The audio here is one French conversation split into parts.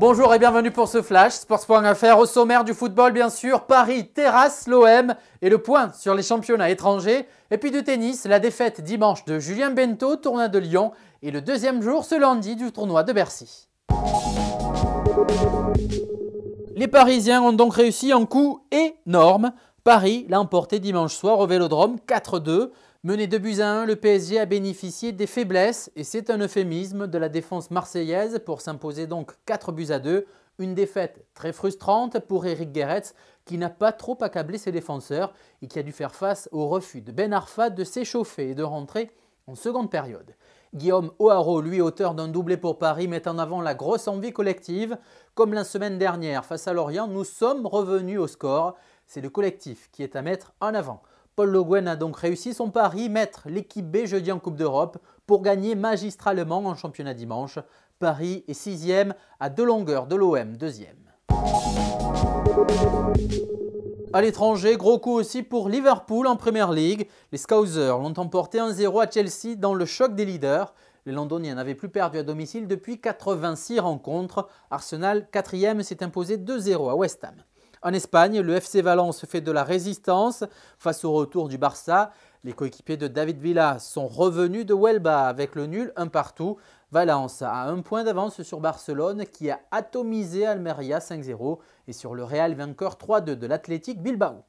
Bonjour et bienvenue pour ce flash. Sports.fr au sommaire du football bien sûr. Paris terrasse l'OM et le point sur les championnats étrangers. Et puis du tennis, la défaite dimanche de Julien Bento, tournoi de Lyon. Et le deuxième jour ce lundi du tournoi de Bercy. Les Parisiens ont donc réussi un coup énorme. Paris l'a emporté dimanche soir au Vélodrome 4-2. Mené 2-1, le PSG a bénéficié des faiblesses et c'est un euphémisme de la défense marseillaise pour s'imposer donc 4-2. Une défaite très frustrante pour Eric Guéretz qui n'a pas trop accablé ses défenseurs et qui a dû faire face au refus de Ben Arfa de s'échauffer et de rentrer en seconde période. Guillaume Hoarau, lui auteur d'un doublé pour Paris, met en avant la grosse envie collective. Comme la semaine dernière face à Lorient, nous sommes revenus au score. C'est le collectif qui est à mettre en avant. Paul Le Guen a donc réussi son pari, mettre l'équipe B jeudi en Coupe d'Europe pour gagner magistralement en championnat dimanche. Paris est 6e à 2 longueurs de l'OM 2e. À l'étranger, gros coup aussi pour Liverpool en Premier League. Les Scousers l'ont emporté 1-0 à Chelsea dans le choc des leaders. Les Londoniens n'avaient plus perdu à domicile depuis 86 rencontres. Arsenal, 4e, s'est imposé 2-0 à West Ham. En Espagne, le FC Valence fait de la résistance face au retour du Barça. Les coéquipiers de David Villa sont revenus de Huelva avec le nul 1-1. Valence a un point d'avance sur Barcelone qui a atomisé Almeria 5-0 et sur le Real vainqueur 3-2 de l'Athletic Bilbao.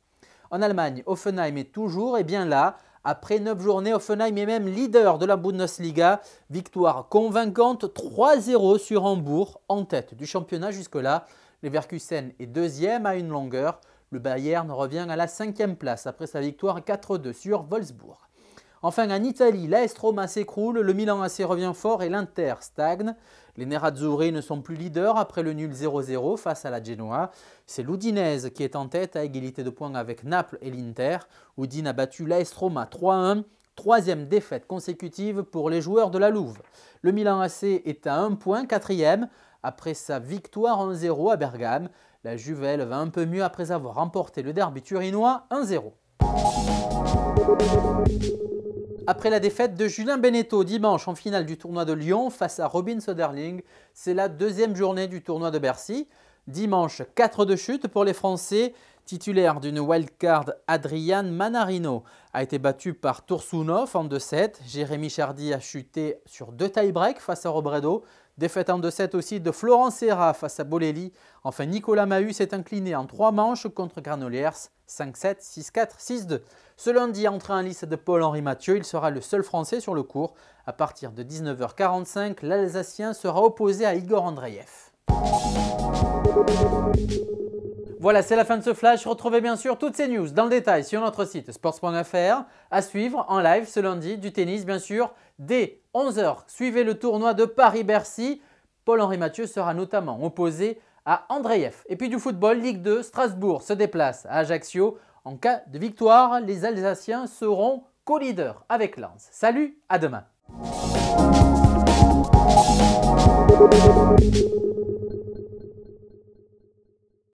En Allemagne, Hoffenheim est toujours et bien là. Après 9 journées, Hoffenheim est même leader de la Bundesliga. Victoire convaincante 3-0 sur Hambourg en tête du championnat jusque-là. Leverkusen est 2e à 1 longueur. Le Bayern revient à la 5e place après sa victoire 4-2 sur Wolfsburg. Enfin en Italie, l'AS Roma s'écroule, le Milan AC revient fort et l'Inter stagne. Les Nerazzurri ne sont plus leaders après le nul 0-0 face à la Genoa. C'est l'Udinese qui est en tête à égalité de points avec Naples et l'Inter. Udine a battu l'AS Roma 3-1. Troisième défaite consécutive pour les joueurs de la Louve. Le Milan AC est à 1 point, 4e. Après sa victoire 1-0 à Bergame, la Juve va un peu mieux après avoir remporté le derby turinois 1-0. Après la défaite de Julien Benneteau dimanche en finale du tournoi de Lyon face à Robin Söderling, c'est la deuxième journée du tournoi de Bercy. Dimanche, 4 de chute pour les Français. Titulaire d'une wildcard, Adrian Manarino a été battu par Tursunov en 2-7. Jérémy Chardy a chuté sur 2 tie-breaks face à Robredo. Défaite en 2-7 aussi de Florent Serra face à Bolelli. Enfin, Nicolas Mahut s'est incliné en 3 manches contre Granollers, 5-7, 6-4, 6-2. Ce lundi, entré en lice de Paul-Henri Mathieu, il sera le seul Français sur le court. À partir de 19h45, l'Alsacien sera opposé à Igor Andreev. Voilà, c'est la fin de ce flash. Retrouvez bien sûr toutes ces news dans le détail sur notre site sports.fr. À suivre en live ce lundi du tennis, bien sûr, dès 11h. Suivez le tournoi de Paris-Bercy. Paul-Henri Mathieu sera notamment opposé à Andreev. Et puis du football, Ligue 2, Strasbourg se déplace à Ajaccio. En cas de victoire, les Alsaciens seront co-leaders avec Lens. Salut, à demain.